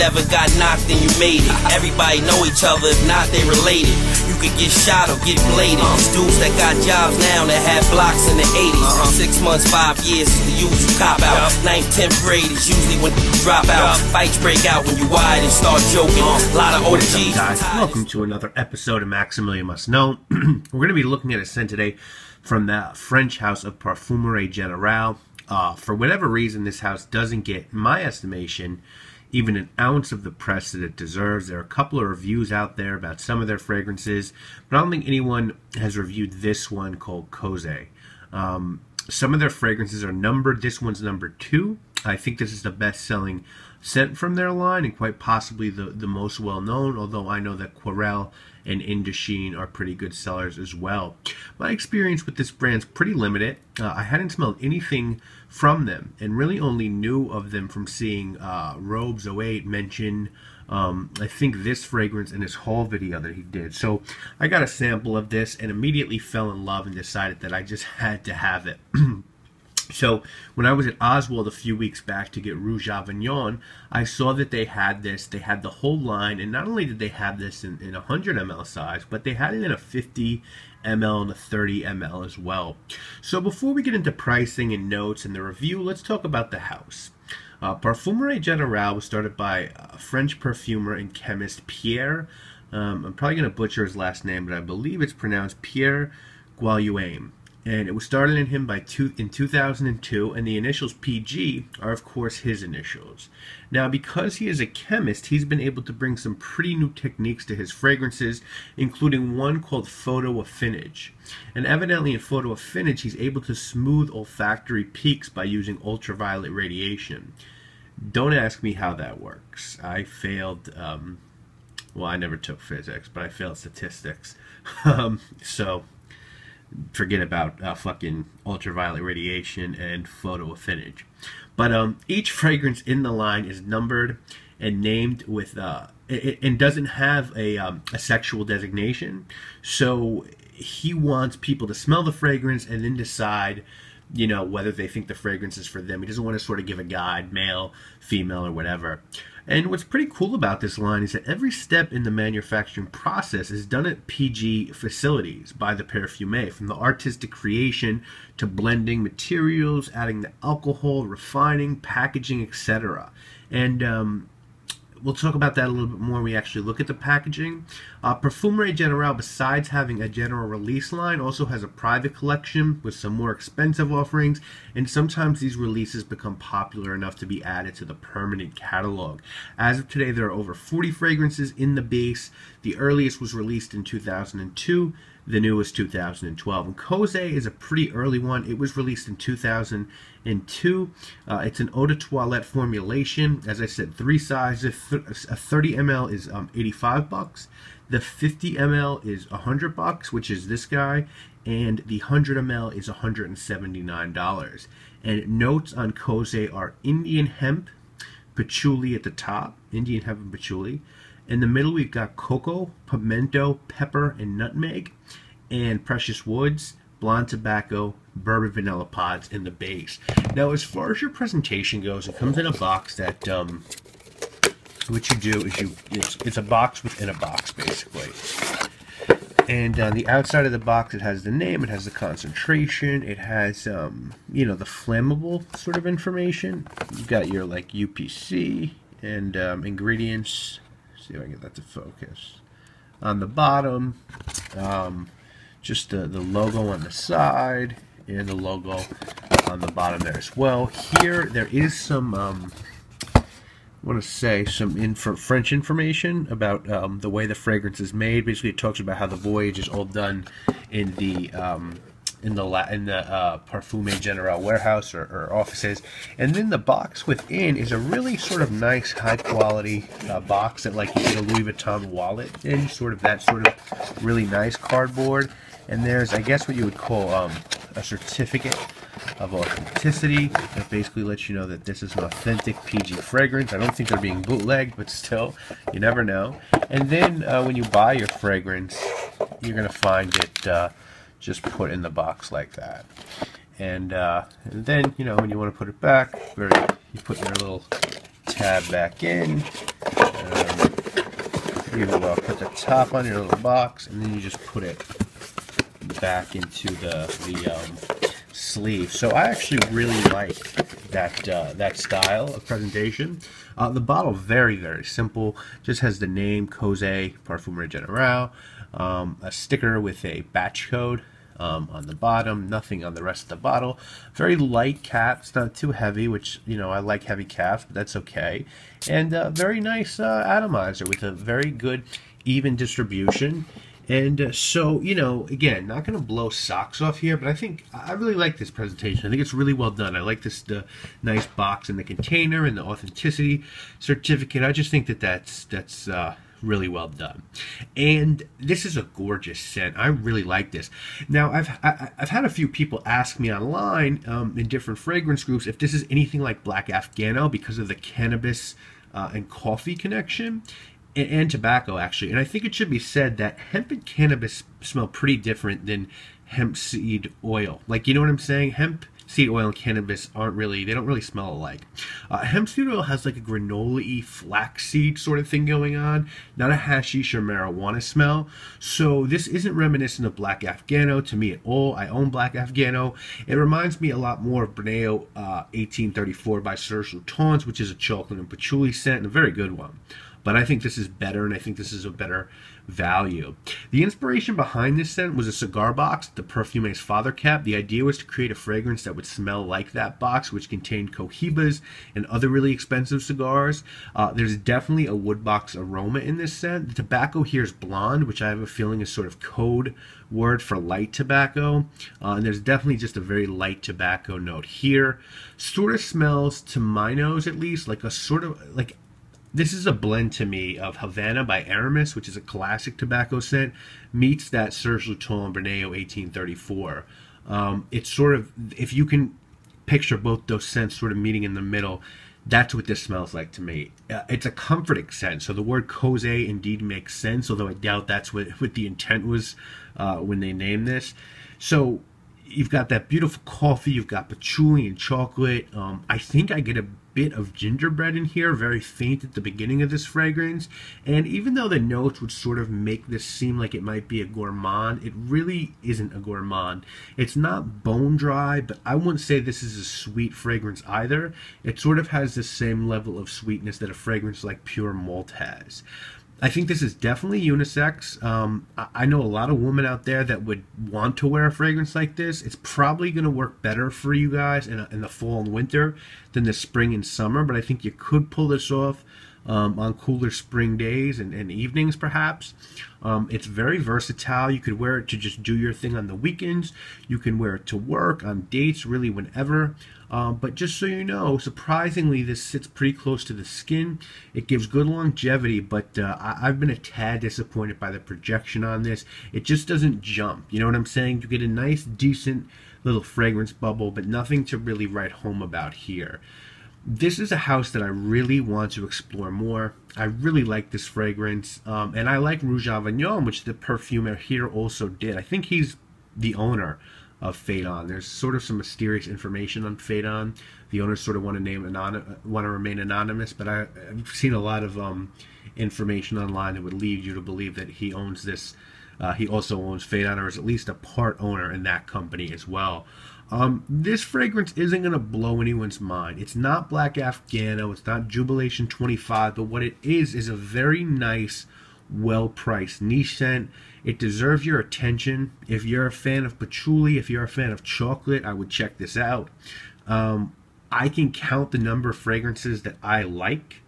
never got knocked and you made it. Everybody know each other, if not they related. You could get shot or get bladed. These dudes that got jobs now that had blocks in the 80s. 6 months, 5 years is the usual cop out. 9th, 10th grade is usually when you drop out. Fights break out when you wide and start joking. A lot of OGs. Guys, welcome to another episode of Maximilian Must Know. We're going to be looking at a scent today from the French house of Parfumerie Generale. For whatever reason, this house doesn't get, in my estimation, even an ounce of the press that it deserves. There are a couple of reviews out there about some of their fragrances, but I don't think anyone has reviewed this one called Coze. Some of their fragrances are numbered. This one's number 2. I think this is the best-selling scent from their line, and quite possibly the most well-known, although I know that Querelle and Indochine are pretty good sellers as well. My experience with this brand's pretty limited. I hadn't smelled anything from them, and really only knew of them from seeing Robes 08 mention I think this fragrance in his haul video that he did. So I got a sample of this and immediately fell in love and decided that I just had to have it. So when I was at Oswald a few weeks back to get Rouge Avignon, I saw that they had this. They had the whole line, and not only did they have this in 100 ml size, but they had it in a 50 ml and a 30 ml as well. So before we get into pricing and notes and the review, let's talk about the house. Parfumerie Generale was started by a French perfumer and chemist Pierre. I'm probably going to butcher his last name, but I believe it's pronounced Pierre Guillouin. And it was started in him in 2002, and the initials PG are, of course, his initials. Now, because he is a chemist, he's been able to bring some pretty new techniques to his fragrances, including one called photo affinage. And evidently in photo affinage, he's able to smooth olfactory peaks by using ultraviolet radiation. Don't ask me how that works. I failed, well, I never took physics, but I failed statistics. So forget about fucking ultraviolet radiation and photo affinage. But each fragrance in the line is numbered and named with and doesn't have a sexual designation. So he wants people to smell the fragrance and then decide, you know, whether they think the fragrance is for them. He doesn't want to sort of give a guide, male, female, or whatever. And what's pretty cool about this line is that every step in the manufacturing process is done at PG facilities by the perfumer, from the artistic creation to blending materials, adding the alcohol, refining, packaging, etc. And we'll talk about that a little bit more when we actually look at the packaging. Parfumerie Generale, besides having a general release line, also has a private collection with some more expensive offerings, and sometimes these releases become popular enough to be added to the permanent catalog. As of today, there are over 40 fragrances in the base. The earliest was released in 2002. The newest 2012. And Coze is a pretty early one. It was released in 2002. It's an eau de toilette formulation. As I said, 3 sizes. A 30 ml is $85. The 50 ml is $100, which is this guy, and the 100 ml is $179. And notes on Coze are Indian hemp, patchouli at the top, Indian hemp and patchouli. In the middle, we've got cocoa, pimento, pepper, and nutmeg, and precious woods, blonde tobacco, bourbon vanilla pods in the base. Now, as far as your presentation goes, it comes in a box that, what you do is it's a box within a box, basically. And on the outside of the box, it has the name, it has the concentration, it has, you know, the flammable sort of information. You've got your, like, UPC and ingredients. See if I can get that to focus. On the bottom, just the logo on the side and the logo on the bottom there as well. Here there is some I want to say some French information about the way the fragrance is made. Basically, it talks about how the voyage is all done in the Parfumerie Generale warehouse or offices, and then the box within is a really sort of nice, high quality box that, like, you get a Louis Vuitton wallet in, sort of that sort of really nice cardboard. And there's, I guess, what you would call a certificate of authenticity that basically lets you know that this is an authentic PG fragrance. I don't think they're being bootlegged, but still, you never know. And then when you buy your fragrance, you're gonna find it just put in the box like that. And then, you know, when you want to put it back, you put your little tab back in. You put the top on your little box, and then you just put it back into the sleeve. So I actually really like that style of presentation. The bottle, very, very simple. Just has the name Coze Parfumerie Generale, a sticker with a batch code on the bottom, nothing on the rest of the bottle. Very light cap, it's not too heavy, which, you know, I like heavy caps, but that's okay. And very nice atomizer with a very good even distribution. And so, you know, again, not going to blow socks off here, but I think I really like this presentation. I think it's really well done. I like the nice box and the container and the authenticity certificate. I just think that's really well done. And this is a gorgeous scent. I really like this. Now, I've had a few people ask me online in different fragrance groups if this is anything like Black Afghano because of the cannabis and coffee connection. And tobacco, actually. And I think it should be said that hemp and cannabis smell pretty different than hemp seed oil. Like, you know what I'm saying? Hemp seed oil and cannabis they don't really smell alike. Hemp seed oil has like a granola-y flaxseed sort of thing going on, not a hashish or marijuana smell. So this isn't reminiscent of Black Afghano to me at all. I own Black Afghano. It reminds me a lot more of Bruneo 1834 by Serge Lutens, which is a chocolate and patchouli scent, and a very good one. But I think this is better, and I think this is a better value. The inspiration behind this scent was a cigar box the Parfume's father kept. The idea was to create a fragrance that would smell like that box, which contained cohibas and other really expensive cigars. There's definitely a woodbox aroma in this scent. The tobacco here is blonde, which I have a feeling is sort of code word for light tobacco. And there's definitely just a very light tobacco note here. Sort of smells, to my nose at least, like a sort of like... This is a blend to me of Havana by Aramis, which is a classic tobacco scent, meets that Serge Lutens Bruneo 1834. It's sort of, if you can picture both those scents sort of meeting in the middle, that's what this smells like to me. It's a comforting scent, so the word Coze indeed makes sense, although I doubt that's what the intent was when they named this. So you've got that beautiful coffee, you've got patchouli and chocolate. I think I get a bit of gingerbread in here, very faint at the beginning of this fragrance. And even though the notes would sort of make this seem like it might be a gourmand, it really isn't a gourmand. It's not bone dry, but I wouldn't say this is a sweet fragrance either. It sort of has the same level of sweetness that a fragrance like Pure Malt has. I think this is definitely unisex. I know a lot of women out there that would want to wear a fragrance like this. It's probably going to work better for you guys in the fall and winter than the spring and summer, but I think you could pull this off on cooler spring days and evenings perhaps. It's very versatile. You could wear it to just do your thing on the weekends. You can wear it to work, on dates, really whenever. But just so you know, surprisingly, this sits pretty close to the skin. It gives good longevity, but I've been a tad disappointed by the projection on this. It just doesn't jump. You know what I'm saying? You get a nice, decent little fragrance bubble, but nothing to really write home about here. This is a house that I really want to explore more. I really like this fragrance, and I like Rouge Avignon, which the perfumer here also did. I think he's the owner of Phaedon. There's sort of some mysterious information on Phaedon. The owners sort of want to remain anonymous, but I've seen a lot of information online that would lead you to believe that he owns this. He also owns Phaedon, or is at least a part owner in that company as well. This fragrance isn't going to blow anyone's mind. It's not Black Afghano, it's not Jubilation 25, but what it is a very nice, well-priced niche scent. It deserves your attention. If you're a fan of patchouli, if you're a fan of chocolate, I would check this out. I can count the number of fragrances that I like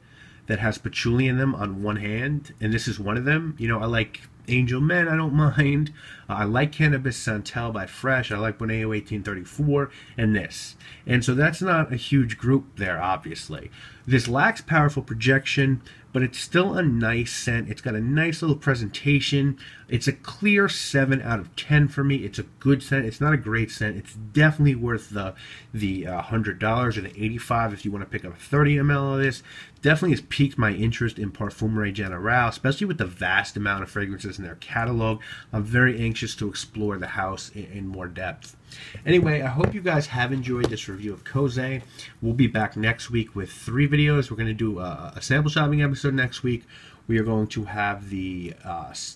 that has patchouli in them on one hand, and this is one of them. You know, I like Angel Men, I don't mind. I like Cannabis Santal by Fresh. I like Bruneo 1834, and this. And so that's not a huge group there, obviously. This lacks powerful projection, but it's still a nice scent. It's got a nice little presentation. It's a clear 7 out of 10 for me. It's a good scent. It's not a great scent. It's definitely worth the $100 or the $85 if you want to pick up 30 ml of this. Definitely has piqued my interest in Parfumerie Generale, especially with the vast amount of fragrances in their catalog. I'm very anxious to explore the house in more depth. Anyway, I hope you guys have enjoyed this review of Coze. We'll be back next week with 3 videos. We're going to do a sample shopping episode next week. We are going to have the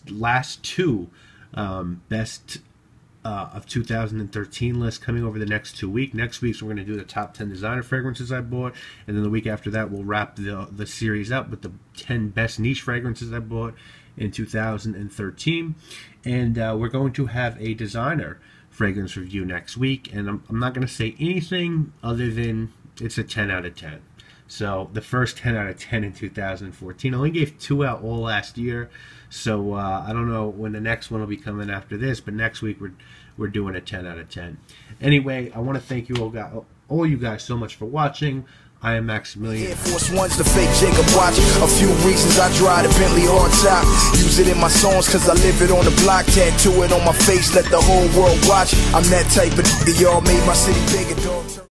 last 2 best of 2013 list coming over the next 2 weeks. Next week, so we're going to do the top 10 designer fragrances I bought, and then the week after that, we'll wrap the series up with the 10 best niche fragrances I bought in 2013. And we're going to have a designer fragrance review next week, and I'm not going to say anything other than it's a 10 out of 10. So the first 10 out of 10 in 2014. I only gave 2 out all last year, so I don't know when the next one will be coming after this, but next week we're doing a 10 out of 10. Anyway, I want to thank you all you guys so much for watching. I am Maximilian. Air Force One's the fake Jacob watch. A few reasons I drive the Bentley hard top. Use it in my songs cause I live it on the block. Tattoo it on my face, let the whole world watch. I'm that type of nigga, y'all made my city bigger, dog.